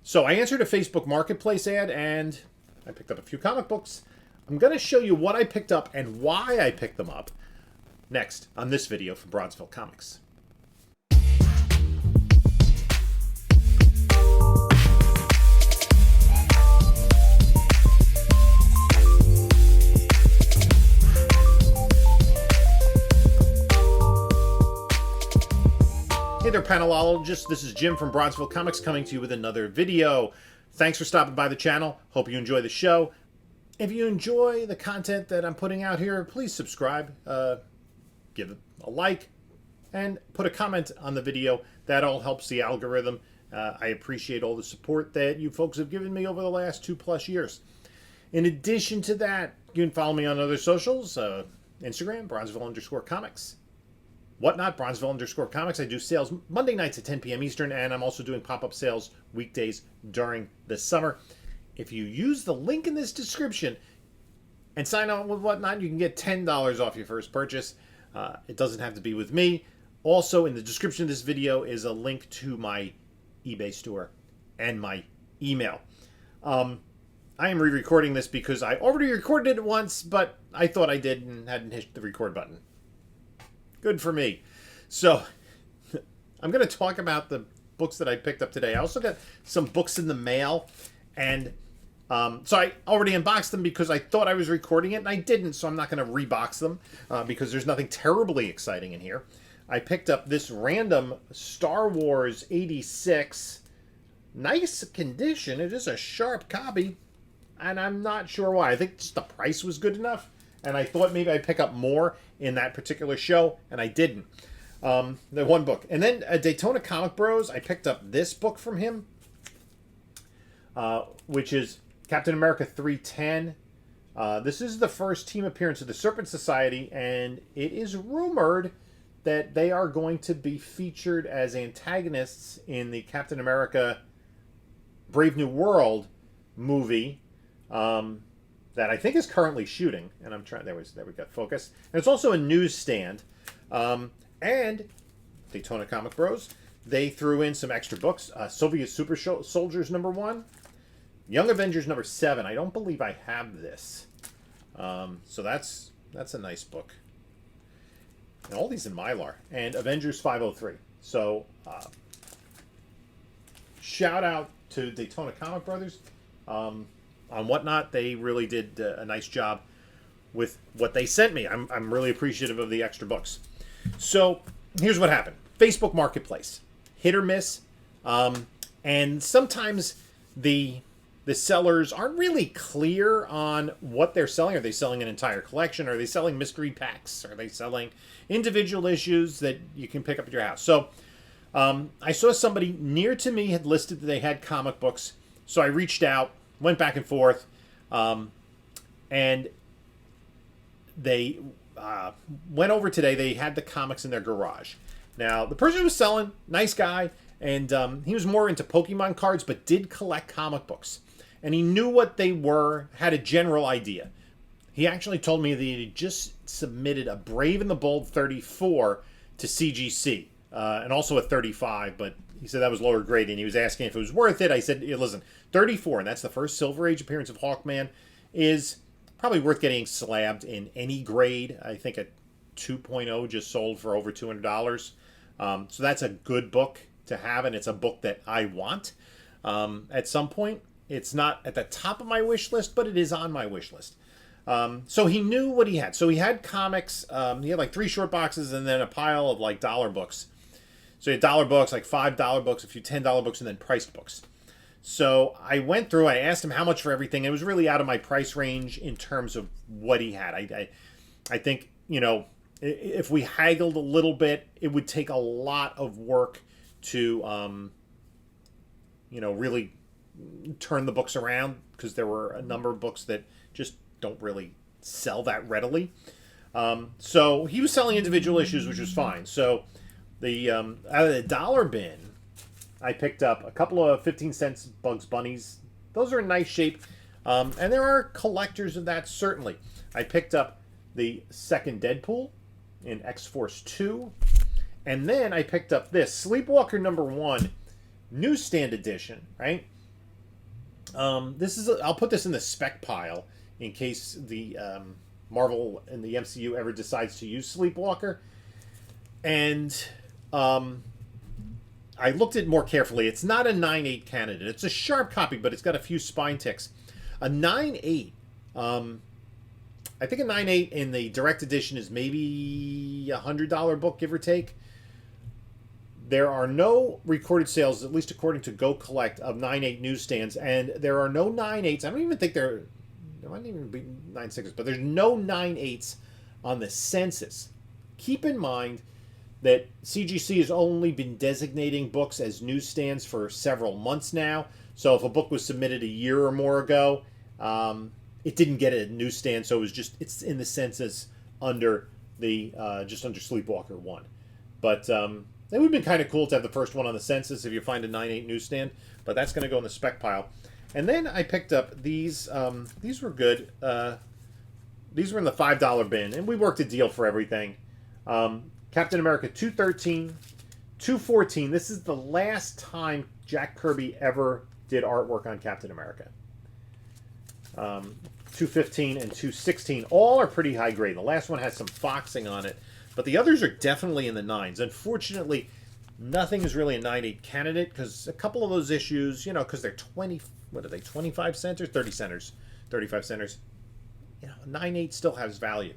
So I answered a Facebook Marketplace ad and I picked up a few comic books. I'm going to show you what I picked up and why I picked them up next on this video from Bronzeville Comics. Hey there, panelologists. This is Jim from Bronzeville Comics coming to you with another video. Thanks for stopping by the channel. Hope you enjoy the show. If you enjoy the content that I'm putting out here, please subscribe, give it a like, and put a comment on the video. That all helps the algorithm. I appreciate all the support that you folks have given me over the last 2+ years. In addition to that, you can follow me on other socials, Instagram, Bronzeville_comics. Whatnot, Bronzeville_comics. I do sales Monday nights at 10 p.m. Eastern, and I'm also doing pop-up sales weekdays during the summer. If you use the link in this description and sign on with Whatnot, you can get $10 off your first purchase. It doesn't have to be with me. Also, in the description of this video is a link to my eBay store and my email. I am re-recording this because I already recorded it once, but I thought I did and hadn't hit the record button. Good for me. So, I'm going to talk about the books that I picked up today. I also got some books in the mail, and so I already unboxed them because I thought I was recording it, and I didn't, so I'm not going to rebox them because there's nothing terribly exciting in here. I picked up this random Star Wars 86. Nice condition. It is a sharp copy, and I'm not sure why. I think just the price was good enough. And I thought maybe I'd pick up more in that particular show, and I didn't. The one book. And then Daytona Comic Bros, I picked up this book from him, which is Captain America 310. This is the first team appearance of the Serpent Society, and it is rumored that they are going to be featured as antagonists in the Captain America Brave New World movie. That I think is currently shooting, and I'm trying. There we got focus. And it's also a newsstand, and Daytona Comic Bros. They threw in some extra books. Soviet Super Soldiers #1, Young Avengers #7. I don't believe I have this, so that's a nice book. And all these in Mylar, and Avengers 503. So shout out to Daytona Comic Brothers. On Whatnot, they really did a nice job with what they sent me. I'm really appreciative of the extra books. So here's what happened. Facebook Marketplace. Hit or miss. And sometimes the sellers aren't really clear on what they're selling. Are they selling an entire collection? Are they selling mystery packs? Are they selling individual issues that you can pick up at your house? So I saw somebody near to me had listed that they had comic books. So I reached out. Went back and forth, and they went over today. They had the comics in their garage. Now, the person who was selling, nice guy, and he was more into Pokemon cards, but did collect comic books. And he knew what they were, had a general idea. He actually told me that he just submitted a Brave and the Bold 34 to CGC, and also a 35, but he said that was lower grade, and he was asking if it was worth it. I said, yeah, listen, 34, and that's the first Silver Age appearance of Hawkman, is probably worth getting slabbed in any grade. I think a 2.0 just sold for over $200. So that's a good book to have, and it's a book that I want at some point. It's not at the top of my wish list, but it is on my wish list. So he knew what he had. So he had comics. He had like 3 short boxes and then a pile of like dollar books. So you had dollar books, like $5 books, a few $10 books, and then priced books. So I went through, I asked him how much for everything. It was really out of my price range in terms of what he had. I think, you know, if we haggled a little bit, it would take a lot of work to, you know, really turn the books around, because there were a number of books that just don't really sell that readily. So he was selling individual issues, which was fine. So the out of the dollar bin, I picked up a couple of 15-cent Bugs Bunnies. Those are in nice shape. And there are collectors of that, certainly. I picked up the second Deadpool in X-Force 2. And then I picked up this Sleepwalker #1 newsstand edition, right? This is I'll put this in the spec pile in case the Marvel and the MCU ever decides to use Sleepwalker. And I looked at it more carefully. It's not a 9.8 candidate. It's a sharp copy, but it's got a few spine ticks. A 9.8, I think a 9.8 in the direct edition is maybe $100 book, give or take. There are no recorded sales, at least according to Go Collect, of 9.8 newsstands, and there are no 9.8s. I don't even think there might even be 9.6s, but there's no 9.8s on the census. Keep in mind that CGC has only been designating books as newsstands for several months now. So if a book was submitted a year or more ago, it didn't get a newsstand, so it's in the census under the just under Sleepwalker 1. But it would have been kind of cool to have the first one on the census if you find a 9.8 newsstand, but that's going to go in the spec pile. And then I picked up these. These were good. These were in the $5 bin, and we worked a deal for everything. Captain America 213, 214. This is the last time Jack Kirby ever did artwork on Captain America. 215 and 216. All are pretty high grade. The last one has some foxing on it, but the others are definitely in the 9s. Unfortunately, nothing is really a 9.8 candidate because a couple of those issues, because they're 25 cents or 30 centers? 35 centers. 9.8 still has value.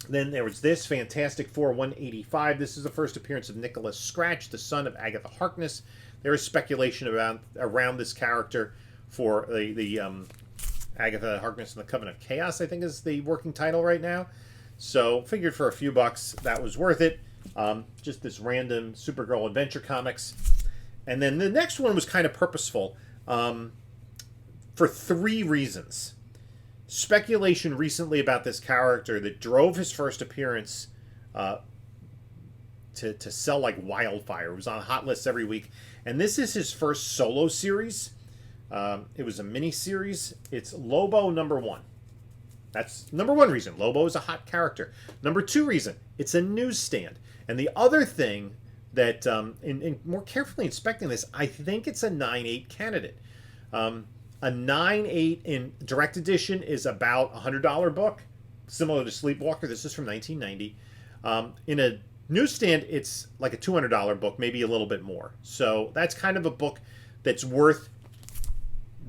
Then there was this Fantastic Four 185. This is the first appearance of Nicholas Scratch, the son of Agatha Harkness. There is speculation around this character for the Agatha Harkness and the Coven of Chaos, I think is the working title right now. So figured for a few bucks that was worth it. Just this random Supergirl adventure comics. And then the next one was kind of purposeful for 3 reasons. Speculation recently about this character that drove his first appearance to sell like wildfire. It was on hot lists every week. And this is his first solo series. It was a mini series. It's Lobo #1. That's number 1 reason. Lobo is a hot character. Number 2 reason, it's a newsstand. And the other thing that, in more carefully inspecting this, I think it's a 9.8 candidate. A 9.8 in direct edition is about a $100 book, similar to Sleepwalker. This is from 1990. In a newsstand, it's like a $200 book, maybe a little bit more. So that's kind of a book that's worth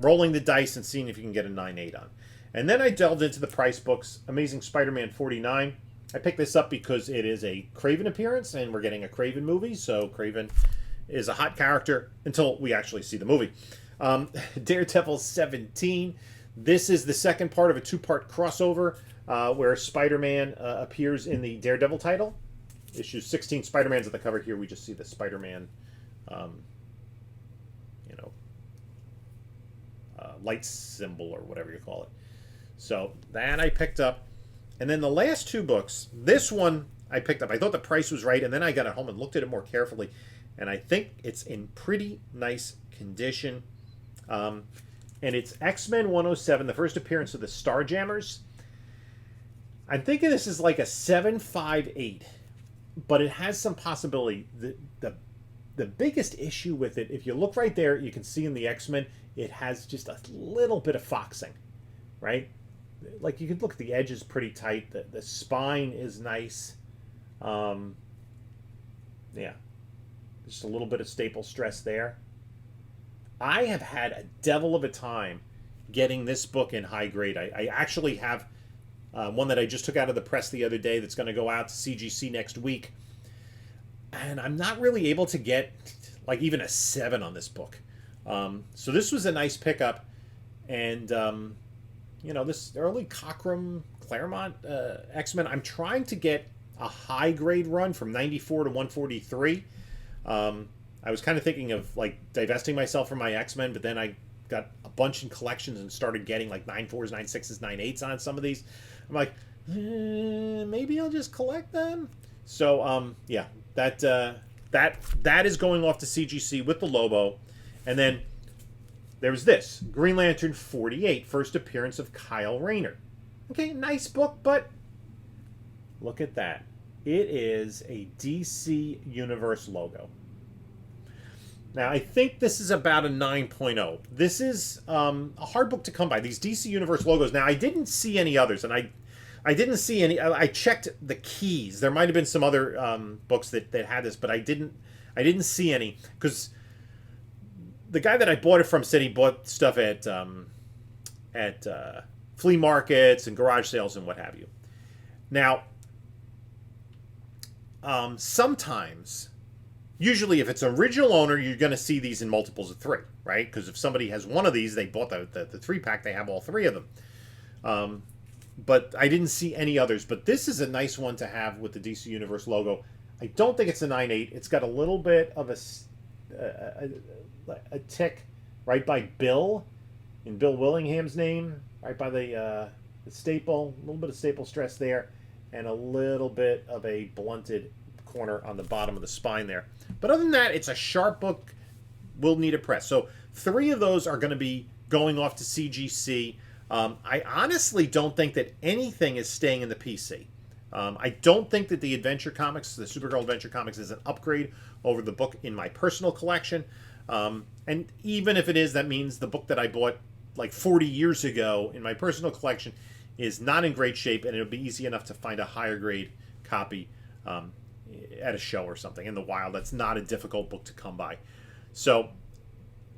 rolling the dice and seeing if you can get a 9.8 on. And then I delved into the price books. Amazing Spider-Man 49. I picked this up because it is a Kraven appearance, and we're getting a Kraven movie. So Kraven is a hot character until we actually see the movie. Daredevil 17. This is the second part of a 2-part crossover where Spider-Man appears in the Daredevil title. Issue 16, Spider-Man's at the cover here. We just see the Spider-Man, light symbol or whatever you call it. So that I picked up. And then the last 2 books, this one I picked up. I thought the price was right, and then I got it home and looked at it more carefully. And I think it's in pretty nice condition. And it's X-Men 107, the first appearance of the Starjammers. I'm thinking this is like a 758, but it has some possibility. The biggest issue with it, if you look right there, you can see in the X-Men, it has just a little bit of foxing, right? Like you can look at the edge is pretty tight. The spine is nice. Yeah, just a little bit of staple stress there. I have had a devil of a time getting this book in high grade. I actually have one that I just took out of the press the other day that's going to go out to CGC next week. And I'm not really able to get like even a 7 on this book. So this was a nice pickup. And, this early Cockrum Claremont X-Men, I'm trying to get a high grade run from 94 to 143. I was kind of thinking of like divesting myself from my X-Men, but then I got a bunch in collections and started getting like 9.4s, 9.6s, 9.8s on some of these. I'm like, maybe I'll just collect them. So yeah, that is going off to CGC with the Lobo. And then there's this Green Lantern 48, first appearance of Kyle Rayner. Okay, nice book, but look at that. It is a DC Universe logo. Now, I think this is about a 9.0. This is a hard book to come by. These DC Universe logos. Now, I didn't see any others, and I didn't see any. I checked the keys. There might have been some other books that had this, but I didn't see any, because the guy that I bought it from said he bought stuff at flea markets and garage sales and what have you. Now, sometimes, usually if it's original owner, you're going to see these in multiples of 3, right? Because if somebody has one of these, they bought the 3-pack, they have all 3 of them. But I didn't see any others. But this is a nice one to have with the DC Universe logo. I don't think it's a 9.8. It's got a little bit of a tick right by Bill, in Bill Willingham's name, right by the staple, a little bit of staple stress there, and a little bit of a blunted corner on the bottom of the spine there. But other than that, it's a sharp book, will need a press. So 3 of those are going to be going off to CGC. I honestly don't think that anything is staying in the PC. I don't think that the Adventure Comics, the Supergirl Adventure Comics, is an upgrade over the book in my personal collection. And even if it is, that means the book that I bought like 40 years ago in my personal collection is not in great shape, and it'll be easy enough to find a higher grade copy at a show or something in the wild. That's not a difficult book to come by. So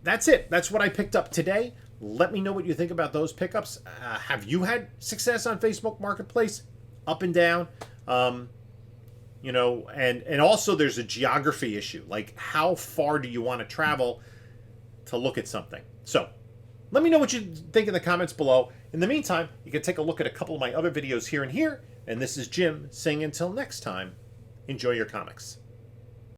that's it. That's what I picked up today. Let me know what you think about those pickups. Have you had success on Facebook Marketplace? Up and down? You know, and also there's a geography issue. Like, how far do you want to travel to look at something? So let me know what you think in the comments below. In the meantime, you can take a look at a couple of my other videos here and here. And this is Jim saying until next time, enjoy your comics.